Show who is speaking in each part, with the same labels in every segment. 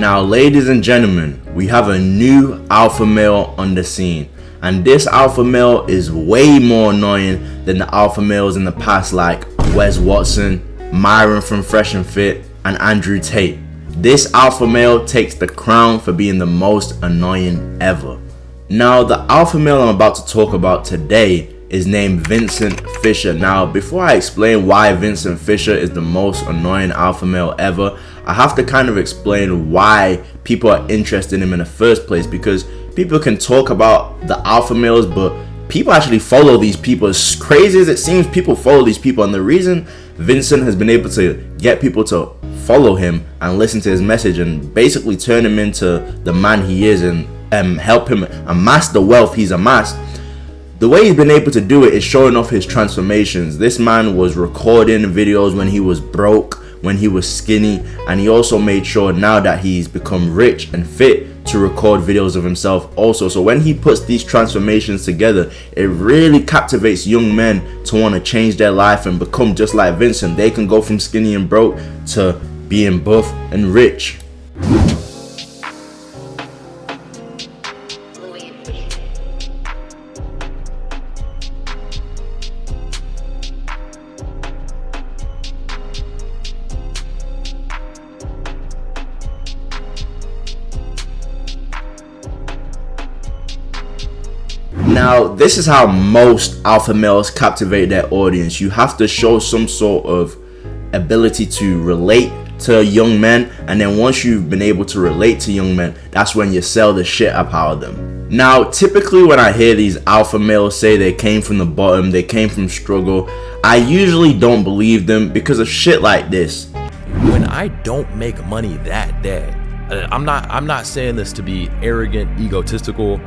Speaker 1: Now, ladies and gentlemen, we have a new alpha male on the scene. And this alpha male is way more annoying than the alpha males in the past like Wes Watson, Myron from Fresh and Fit, and Andrew Tate. This alpha male takes the crown for being the most annoying ever. Now, the alpha male I'm about to talk about today is named Vincent Fisher. Now, before I explain why Vincent Fisher is the most annoying alpha male ever, I have to kind of explain why people are interested in him in the first place, because people can talk about the alpha males, but people actually follow these people. As crazy as it seems, people follow these people, and the reason Vincent has been able to get people to follow him and listen to his message and basically turn him into the man he is and help him amass the wealth he's amassed, the way he's been able to do it is showing off his transformations. This man was recording videos when he was broke, when he was skinny, and he also made sure now that he's become rich and fit to record videos of himself also. So when he puts these transformations together, it really captivates young men to want to change their life and become just like Vincent. They can go from skinny and broke to being buff and rich. Now, this is how most alpha males captivate their audience. You have to show some sort of ability to relate to young men, and then once you've been able to relate to young men, that's when you sell the shit up out of them. Now, typically when I hear these alpha males say they came from the bottom, they came from struggle, I usually don't believe them because of shit like this.
Speaker 2: When I don't make money that day, I'm not saying this to be arrogant, egotistical.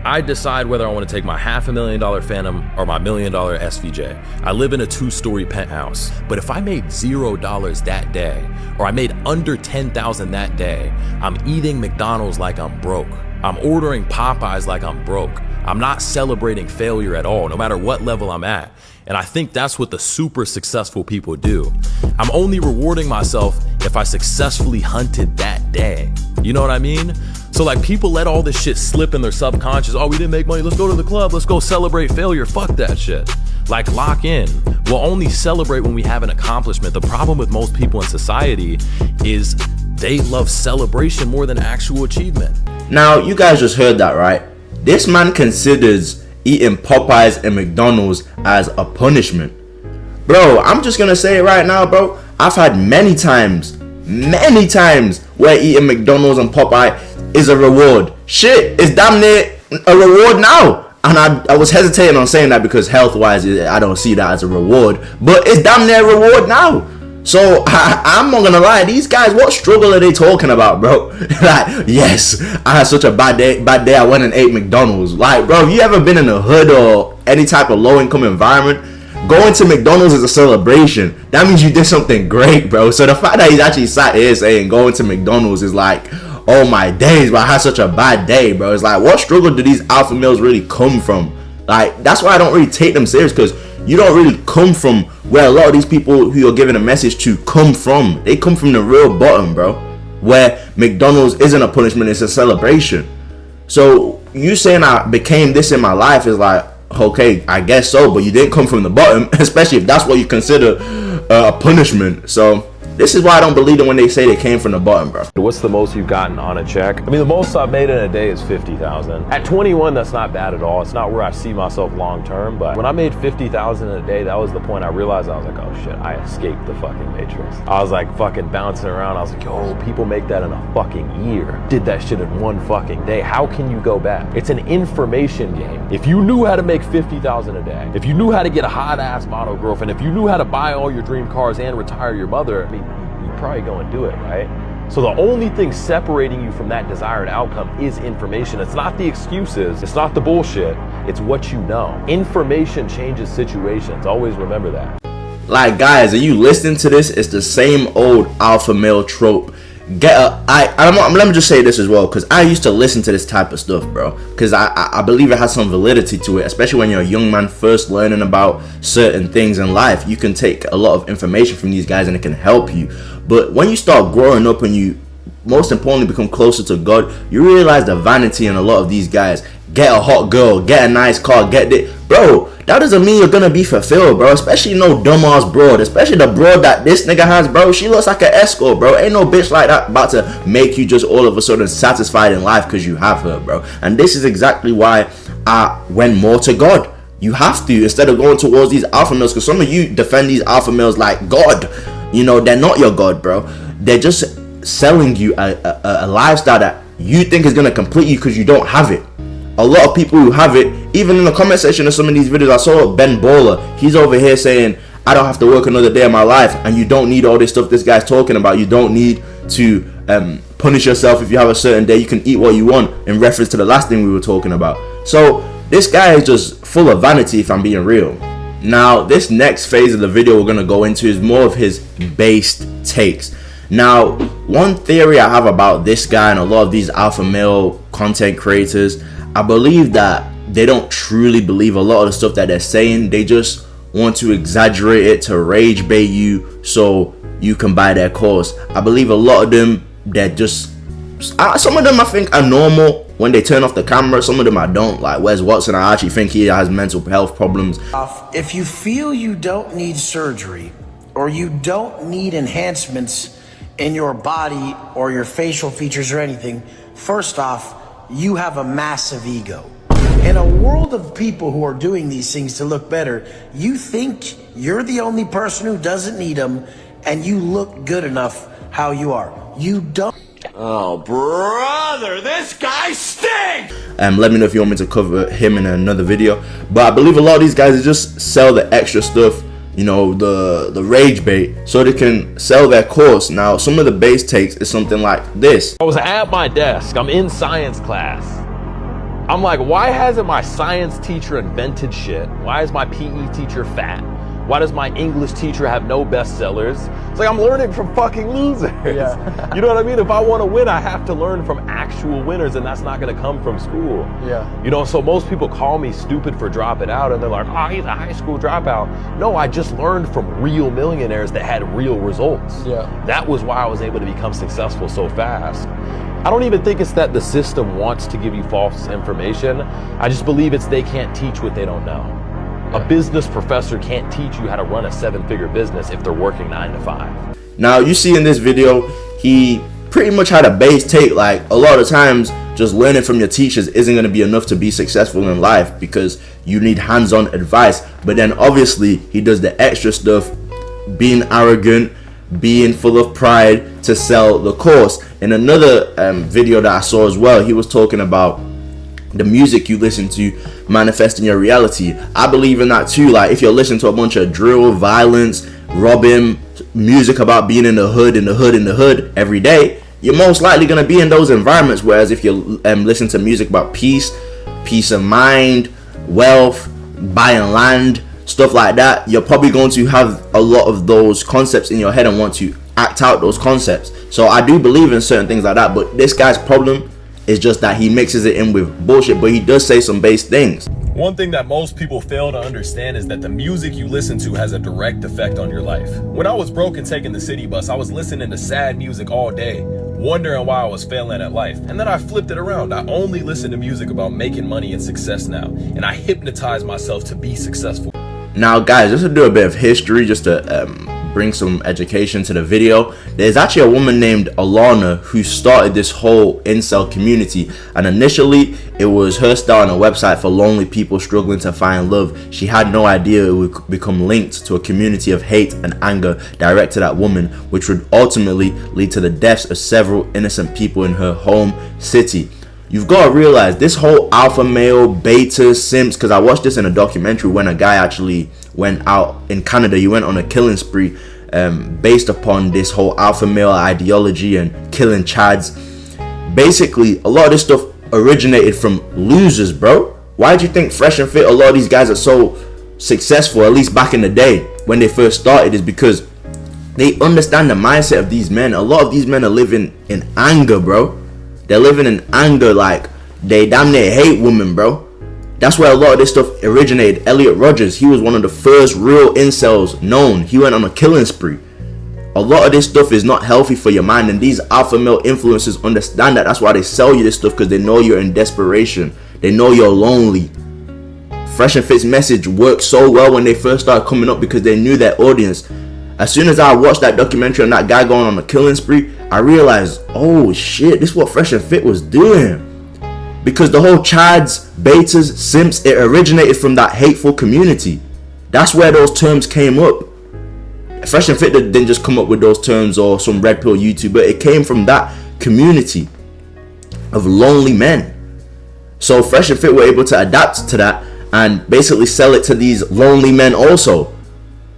Speaker 2: I decide whether I want to take my $500,000 Phantom or my $1 million SVJ. I live in a 2-story penthouse, but if I made $0 that day, or I made under $10,000 that day, I'm eating McDonald's like I'm broke. I'm ordering Popeyes like I'm broke. I'm not celebrating failure at all, no matter what level I'm at. And I think that's what the super successful people do. I'm only rewarding myself if I successfully hunted that day. You know what I mean? So like, people let all this shit slip in their subconscious. Oh, we didn't make money, let's go to the club, let's go celebrate failure. Fuck that shit. Like, lock in. We'll only celebrate when we have an accomplishment. The problem with most people in society is they love celebration more than actual achievement.
Speaker 1: Now, you guys just heard that, right? This man considers eating Popeyes and McDonald's as a punishment. Bro, I'm just gonna say it right now, bro. I've had many times where eating McDonald's and Popeye is a reward. Shit, it's damn near a reward now. And I was hesitating on saying that because health-wise, I don't see that as a reward. But it's damn near a reward now. So I'm not gonna lie, these guys, what struggle are they talking about, bro? Like, yes, I had such a bad day, I went and ate McDonald's. Like, bro, have you ever been in a hood or any type of low-income environment? Going to McDonald's is a celebration. That means you did something great, bro. So the fact that he's actually sat here saying going to McDonald's is like, oh my days, but I had such a bad day, bro. It's like, what struggle do these alpha males really come from? Like, that's why I don't really take them serious, because you don't really come from where a lot of these people who you're giving a message to come from. They come from the real bottom, bro, where McDonald's isn't a punishment, it's a celebration. So you saying I became this in my life is like, okay, I guess so, but you didn't come from the bottom, especially if that's what you consider a punishment. So this is why I don't believe them when they say they came from the bottom, bro.
Speaker 2: What's the most you've gotten on a check? I mean, the most I've made in a day is $50,000. At 21, that's not bad at all. It's not where I see myself long term, but when I made $50,000 in a day, that was the point I realized. I was like, oh shit, I escaped the fucking matrix. I was like fucking bouncing around. I was like, yo, people make that in a fucking year. Did that shit in one fucking day. How can you go back? It's an information game. If you knew how to make $50,000 a day, if you knew how to get a hot ass model girlfriend, if you knew how to buy all your dream cars and retire your mother, I mean, you'd probably go and do it, right? So the only thing separating you from that desired outcome is information. It's not the excuses, it's not the bullshit, it's what you know. Information changes situations, always remember that.
Speaker 1: Like, guys, are you listening to this? It's the same old alpha male trope. Let me just say this as well, because I used to listen to this type of stuff, bro, because I believe it has some validity to it, especially when you're a young man first learning about certain things in life. You can take a lot of information from these guys and it can help you. But when you start growing up and you most importantly become closer to God, you realize the vanity in a lot of these guys. Get a hot girl, get a nice car, get it, bro. That doesn't mean you're gonna be fulfilled, bro. Especially no dumbass broad, especially the broad that this nigga has, bro. She looks like an escort, bro. Ain't no bitch like that about to make you just all of a sudden satisfied in life because you have her, bro. And this is exactly why I went more to God. You have to, instead of going towards these alpha males, because some of you defend these alpha males like God. You know, they're not your God, bro. They're just selling you a lifestyle that you think is gonna complete you because you don't have it. A lot of people who have it, even in the comment section of some of these videos, I saw Ben Baller. He's over here saying, I don't have to work another day of my life, and you don't need all this stuff this guy's talking about. You don't need to punish yourself if you have a certain day. You can eat what you want, in reference to the last thing we were talking about. So this guy is just full of vanity, if I'm being real. Now, this next phase of the video we're going to go into is more of his based takes. Now, one theory I have about this guy and a lot of these alpha male content creators, I believe that they don't truly believe a lot of the stuff that they're saying. They just want to exaggerate it to rage bait you so you can buy their course. I believe a lot of them, they're just, some of them I think are normal when they turn off the camera. Some of them I don't. Like Wes Watson, I actually think he has mental health problems.
Speaker 3: If you feel you don't need surgery or you don't need enhancements in your body or your facial features or anything, first off, you have a massive ego. In a world of people who are doing these things to look better, you think you're the only person who doesn't need them, and you look good enough how you are. You don't.
Speaker 4: Oh, brother, this guy stinks!
Speaker 1: Let me know if you want me to cover him in another video. But I believe a lot of these guys just sell the extra stuff, you know, the rage bait, so they can sell their course. Now, some of the base takes is something like this.
Speaker 2: I was at my desk, I'm in science class. I'm like, why hasn't my science teacher invented shit? Why is my PE teacher fat? Why does my English teacher have no bestsellers? It's like I'm learning from fucking losers. Yeah. You know what I mean? If I want to win, I have to learn from actual winners, and that's not going to come from school. Yeah. You know, so most people call me stupid for dropping out, and they're like, oh, he's a high school dropout. No, I just learned from real millionaires that had real results. Yeah. That was why I was able to become successful so fast. I don't even think it's that the system wants to give you false information. I just believe it's they can't teach what they don't know. A business professor can't teach you how to run a 7-figure business if they're working 9 to 5.
Speaker 1: Now, you see in this video, he pretty much had a base take. Like, a lot of times, just learning from your teachers isn't going to be enough to be successful in life, because you need hands-on advice. But then, obviously, he does the extra stuff, being arrogant, being full of pride to sell the course. In another video that I saw as well, he was talking about the music you listen to manifesting your reality. I believe in that too. Like, if you're listening to a bunch of drill, violence, robbing, music about being in the hood every day, you're most likely going to be in those environments. Whereas if you listen to music about peace of mind, wealth, buying land, stuff like that, you're probably going to have a lot of those concepts in your head and want to act out those concepts. So I do believe in certain things like that, but this guy's problem is just that he mixes it in with bullshit, but he does say some base things.
Speaker 2: One thing that most people fail to understand is that the music you listen to has a direct effect on your life. When I was broke and taking the city bus, I was listening to sad music all day, wondering why I was failing at life. And then I flipped it around. I only listen to music about making money and success now, and I hypnotize myself to be successful.
Speaker 1: Now, guys, just to do a bit of history, just to bring some education to the video, there's actually a woman named Alana who started this whole incel community, and initially it was her starting a website for lonely people struggling to find love. She had no idea it would become linked to a community of hate and anger directed at women, which would ultimately lead to the deaths of several innocent people in her home city. You've got to realize this whole alpha male, beta, simps, because I watched this in a documentary when a guy actually went out in Canada. He went on a killing spree based upon this whole alpha male ideology and killing chads. Basically, a lot of this stuff originated from losers, bro. Why do you think Fresh and Fit, a lot of these guys are so successful, at least back in the day when they first started, is because they understand the mindset of these men. A lot of these men are living in anger, bro. They're living in anger, like they damn near hate women, bro. That's where a lot of this stuff originated. Elliot Rodgers, he was one of the first real incels known. He went on a killing spree. A lot of this stuff is not healthy for your mind, and these alpha male influencers understand that. That's why they sell you this stuff, because they know you're in desperation. They know you're lonely. Fresh and Fit's message worked so well when they first started coming up, because they knew their audience. As soon as I watched that documentary on that guy going on a killing spree, I realized, oh shit, this is what Fresh and Fit was doing. Because the whole chads, betas, simps, it originated from that hateful community. That's where those terms came up. Fresh and Fit didn't just come up with those terms or some red pill YouTuber. It came from that community of lonely men. So Fresh and Fit were able to adapt to that and basically sell it to these lonely men also,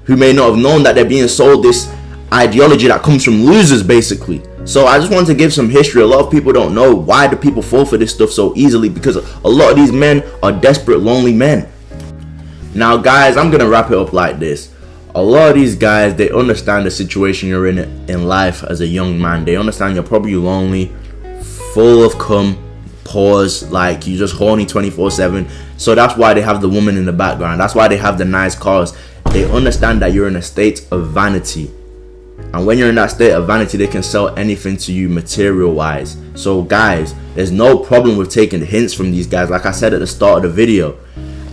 Speaker 1: who may not have known that they're being sold this ideology that comes from losers, basically. So I just wanted to give some history. A lot of people don't know why do people fall for this stuff so easily, because a lot of these men are desperate, lonely men. Now guys, I'm gonna wrap it up like this. A lot of these guys, they understand the situation you're in life as a young man. They understand you're probably lonely, full of cum, pause, like you just horny 24/7. So that's why they have the woman in the background. That's why they have the nice cars. They understand that you're in a state of vanity. And when you're in that state of vanity, they can sell anything to you material wise. So guys, there's no problem with taking hints from these guys. Like I said at the start of the video,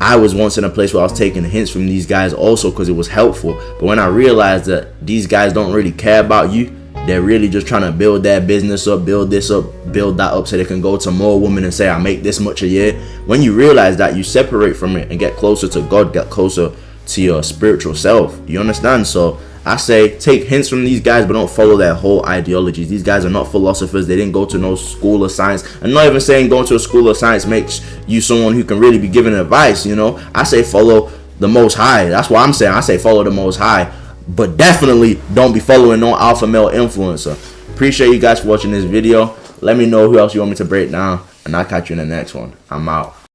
Speaker 1: I was once in a place where I was taking hints from these guys also because it was helpful. But when I realized that these guys don't really care about you, they're really just trying to build their business up, build this up, build that up, so they can go to more women and say, I make this much a year. When you realize that, you separate from it and get closer to God, get closer to your spiritual self. You understand? So I say take hints from these guys, but don't follow their whole ideologies. These guys are not philosophers. They didn't go to no school of science. I'm not even saying going to a school of science makes you someone who can really be giving advice, you know. I say follow the Most High. That's what I'm saying. I say follow the Most High, but definitely don't be following no alpha male influencer. Appreciate you guys for watching this video. Let me know who else you want me to break down, and I'll catch you in the next one. I'm out.